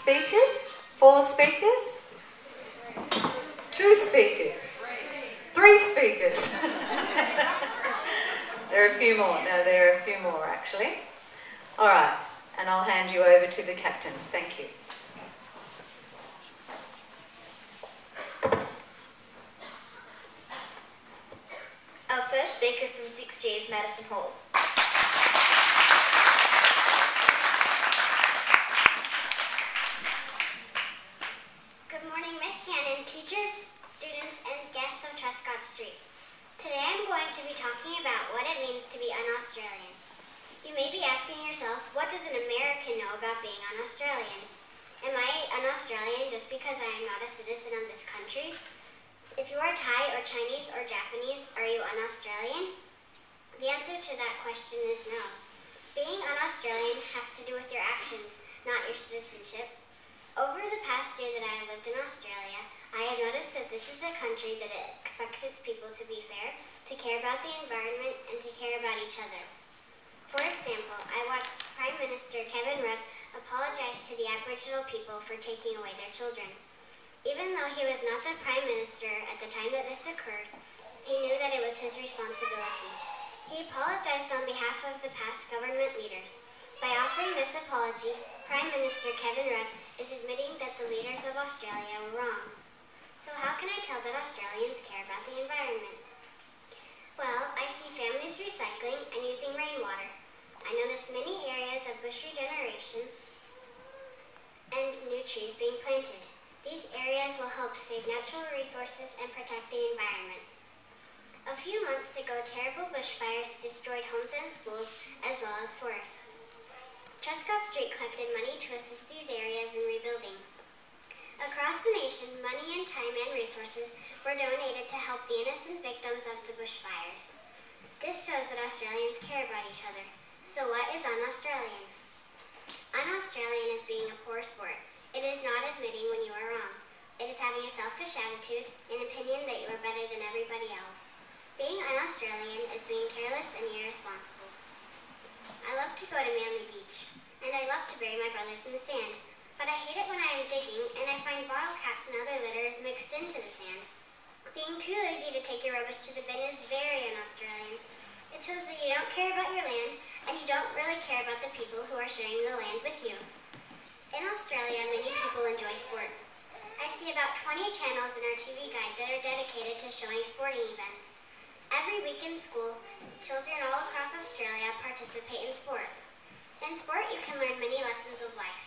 speakers? 4 speakers? 2 speakers? 3 speakers? There are a few more. No, there are a few more actually. All right, and I'll hand you over to the captains. Thank you. Our first speaker from 6G is Madison Hall. Good morning, Miss Shannon, teachers, students, and guests of Truscott Street. Today I'm going to be talking about what it means to be un-Australian. You may be asking yourself, what does an American know about being un-Australian? Am I un-Australian just because I am not a citizen of this country? If you are Thai or Chinese or Japanese, are you un-Australian? The answer to that question is no. Being un-Australian has to do with your actions, not your citizenship. Over the past year that I have lived in Australia, I have noticed that this is a country that expects its people to be fair, to care about the environment, and to care about each other. For example, I watched Prime Minister Kevin Rudd apologize to the Aboriginal people for taking away their children. Even though he was not the Prime Minister at the time that this occurred, he knew that it was his responsibility. He apologized on behalf of the past government leaders. By offering this apology, Prime Minister Kevin Rudd is admitting that the leaders of Australia were wrong. So how can I tell that Australians care about the environment? Well, I see families recycling and using rainwater. I notice many areas of bush regeneration and new trees being planted. These areas will help save natural resources and protect the environment. A few months ago, terrible bushfires destroyed homes and schools, as well as forests. Truscott Street collected money to assist these areas in rebuilding. Across the nation, money and time and resources were donated to help the innocent victims of the bushfires. This shows that Australians care about each other. So what is un-Australian? Un-Australian is being a poor sport. It is not admitting when you are wrong. It is having a selfish attitude, an opinion that you are better than everybody else. Being un-Australian is being careless and irresponsible. I love to go to Manly Beach, and I love to bury my brothers in the sand, but I hate it when I am digging and I find bottle caps and other litters mixed into the sand. Being too lazy to take your rubbish to the bin is very un-Australian. It shows that you don't care about your land, and you don't really care about the people who are sharing the land with you. In Australia, many people enjoy sport. I see about 20 channels in our TV guide that are dedicated to showing sporting events. Every week in school, children all across Australia participate in sport. In sport, you can learn many lessons of life.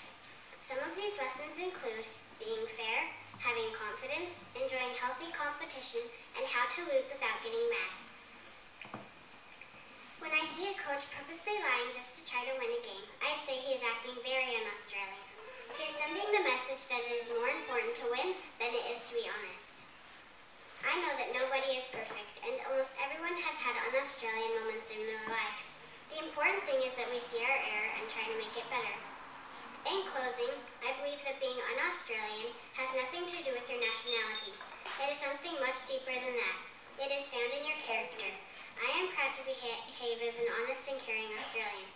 Some of these lessons include being fair, having confidence, enjoying healthy competition, and how to lose without getting mad. When I see a coach purposely lying just to try to win a game, I'd say he is acting very un-Australian. He is sending the message that it is more important to win than it is to be honest. I know that nobody is perfect, and almost everyone has had un-Australian moments in their life. The important thing is that we see our error and try to make it better. In closing, I believe that being un-Australian has nothing to do with your nationality. It is something much deeper than that. It is found in your character. I am proud to behave as an honest and caring Australian.